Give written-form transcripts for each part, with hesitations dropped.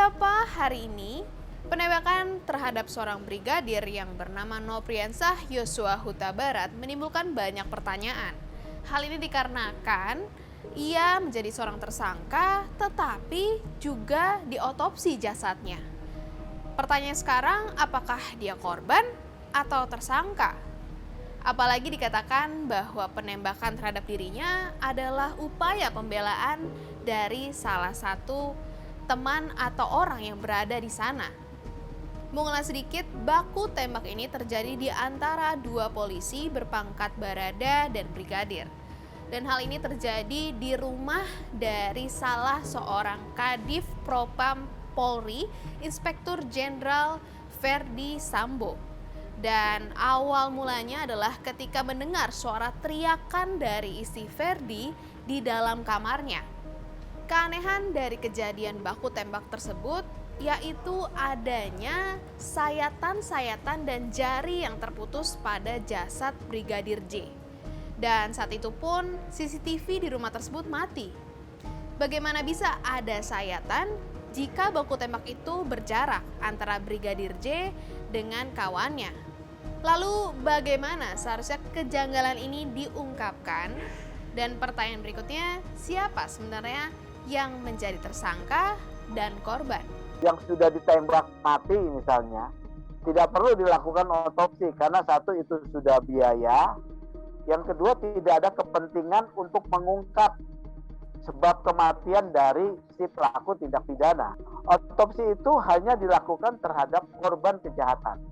Beberapa hari ini, penembakan terhadap seorang brigadir yang bernama Nopriansah Yosua Huta Barat menimbulkan banyak pertanyaan. Hal ini dikarenakan ia menjadi seorang tersangka, tetapi juga diotopsi jasadnya. Pertanyaan sekarang, apakah dia korban atau tersangka? Apalagi dikatakan bahwa penembakan terhadap dirinya adalah upaya pembelaan dari salah satu teman atau orang yang berada di sana. Mengulas sedikit, baku tembak ini terjadi di antara dua polisi berpangkat barada dan brigadir. Dan hal ini terjadi di rumah dari salah seorang Kadif Propam Polri, Inspektur Jenderal Verdi Sambo. Dan awal mulanya adalah ketika mendengar suara teriakan dari istri Verdi di dalam kamarnya. Keanehan dari kejadian baku tembak tersebut yaitu adanya sayatan-sayatan dan jari yang terputus pada jasad Brigadir J. Dan saat itu pun CCTV di rumah tersebut mati. Bagaimana bisa ada sayatan jika baku tembak itu berjarak antara Brigadir J dengan kawannya? Lalu bagaimana seharusnya kejanggalan ini diungkapkan? Dan pertanyaan berikutnya, siapa sebenarnya yang menjadi tersangka dan korban? Yang sudah ditembak mati misalnya, tidak perlu dilakukan otopsi karena satu itu sudah biaya, yang kedua tidak ada kepentingan untuk mengungkap sebab kematian dari si pelaku tindak pidana. Otopsi itu hanya dilakukan terhadap korban kejahatan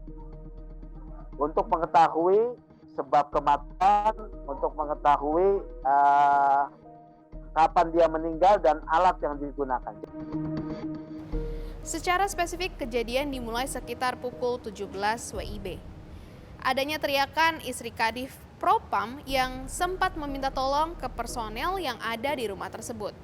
untuk mengetahui sebab kematian, untuk mengetahui kapan dia meninggal dan alat yang digunakan. Secara spesifik, kejadian dimulai sekitar pukul 17 WIB. Adanya teriakan istri Kadif Propam yang sempat meminta tolong ke personel yang ada di rumah tersebut.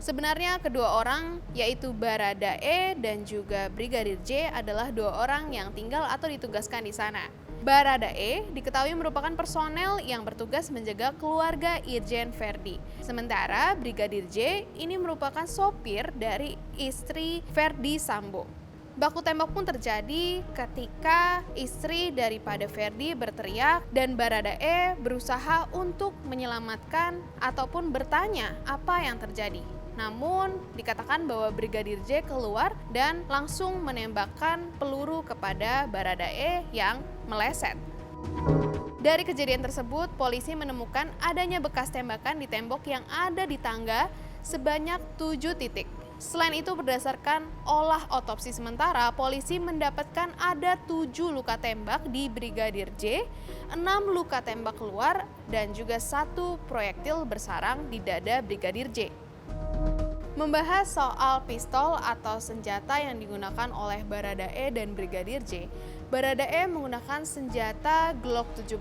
Sebenarnya kedua orang, yaitu Barada E dan juga Brigadir J, adalah dua orang yang tinggal atau ditugaskan di sana. Barada E diketahui merupakan personel yang bertugas menjaga keluarga Irjen Verdi. Sementara Brigadir J ini merupakan sopir dari istri Verdi Sambo. Baku tembak pun terjadi ketika istri daripada Verdi berteriak dan Barada E berusaha untuk menyelamatkan ataupun bertanya apa yang terjadi. Namun dikatakan bahwa Brigadir J keluar dan langsung menembakkan peluru kepada Barada E yang meleset. Dari kejadian tersebut, polisi menemukan adanya bekas tembakan di tembok yang ada di tangga sebanyak 7 titik. Selain itu, berdasarkan olah otopsi sementara, polisi mendapatkan ada 7 luka tembak di Brigadir J, 6 luka tembak keluar, dan juga 1 proyektil bersarang di dada Brigadir J. Membahas soal pistol atau senjata yang digunakan oleh Barada E dan Brigadir J, Barada E menggunakan senjata Glock 17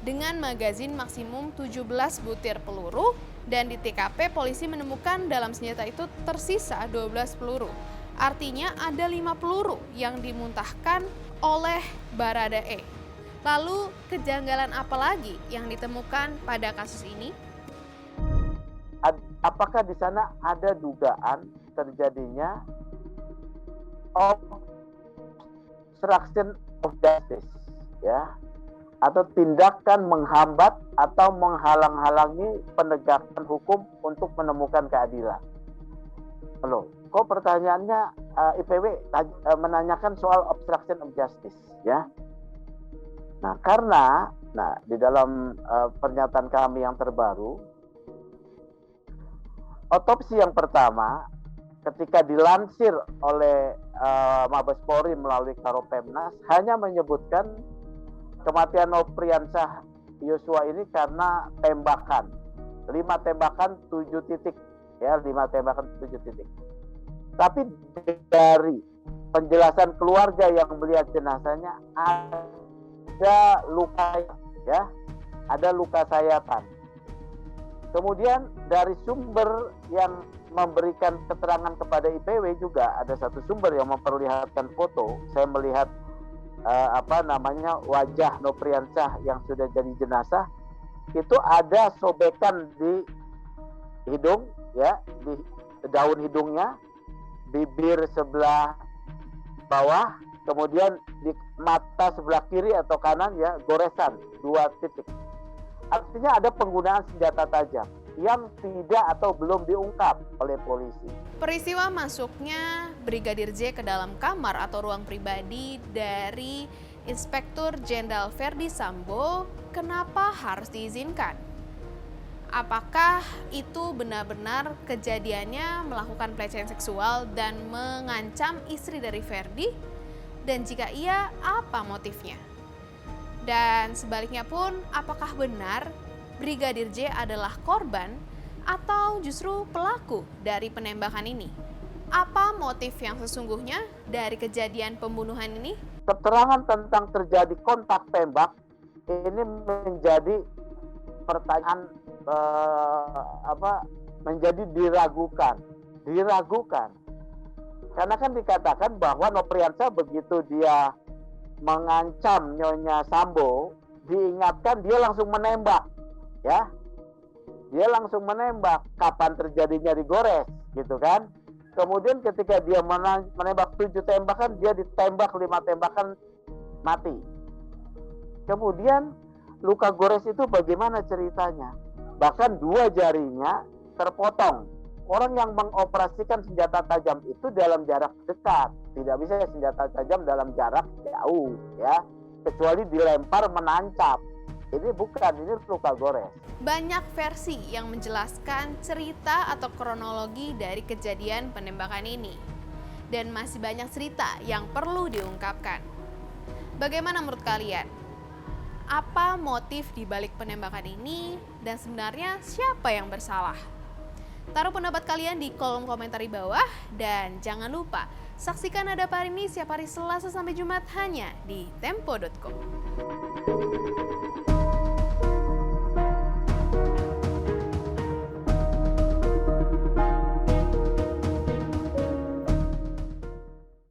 dengan magazin maksimum 17 butir peluru, dan di TKP polisi menemukan dalam senjata itu tersisa 12 peluru. Artinya ada 5 peluru yang dimuntahkan oleh Barada E. Lalu kejanggalan apa lagi yang ditemukan pada kasus ini? Apakah di sana ada dugaan terjadinya obstruction of justice, ya, atau tindakan menghambat atau menghalang-halangi penegakan hukum untuk menemukan keadilan? Loh, kok pertanyaannya IPW menanyakan soal obstruction of justice, ya? Nah, karena di dalam pernyataan kami yang terbaru, otopsi yang pertama ketika dilansir oleh Mabes Polri melalui Karopemnas hanya menyebutkan kematian Nopriansah Yosua ini karena tembakan. 5 tembakan 7 titik, ya, 5 tembakan 7 titik. Tapi dari penjelasan keluarga yang melihat jenazahnya ada luka, ya, ada luka sayatan. Kemudian dari sumber yang memberikan keterangan kepada IPW juga ada satu sumber yang memperlihatkan foto. Saya melihat wajah Nopriansah yang sudah jadi jenazah, itu ada sobekan di hidung, ya, di daun hidungnya, bibir sebelah bawah, kemudian di mata sebelah kiri atau kanan ya, goresan 2 titik. Artinya ada penggunaan senjata tajam yang tidak atau belum diungkap oleh polisi. Peristiwa masuknya Brigadir J ke dalam kamar atau ruang pribadi dari Inspektur Jenderal Verdi Sambo, kenapa harus diizinkan? Apakah itu benar-benar kejadiannya melakukan pelecehan seksual dan mengancam istri dari Verdi? Dan jika iya, apa motifnya? Dan sebaliknya pun, apakah benar Brigadir J adalah korban atau justru pelaku dari penembakan ini? Apa motif yang sesungguhnya dari kejadian pembunuhan ini? Keterangan tentang terjadi kontak tembak ini menjadi pertanyaan menjadi diragukan. Karena kan dikatakan bahwa Nopriansah begitu dia mengancam Nyonya Sambo, diingatkan dia langsung menembak, ya. Dia langsung menembak. Kapan terjadinya digores, gitu kan? Kemudian ketika dia menembak 7 tembakan, dia ditembak 5 tembakan, mati. Kemudian luka gores itu bagaimana ceritanya? Bahkan 2 jarinya terpotong. Orang yang mengoperasikan senjata tajam itu dalam jarak dekat. Tidak bisa senjata tajam dalam jarak jauh, ya. Kecuali dilempar menancap. Ini bukan, ini luka gores. Banyak versi yang menjelaskan cerita atau kronologi dari kejadian penembakan ini. Dan masih banyak cerita yang perlu diungkapkan. Bagaimana menurut kalian? Apa motif di balik penembakan ini dan sebenarnya siapa yang bersalah? Taruh pendapat kalian di kolom komentar di bawah dan jangan lupa saksikan Hadap Hari ini setiap hari Selasa sampai Jumat hanya di tempo.co.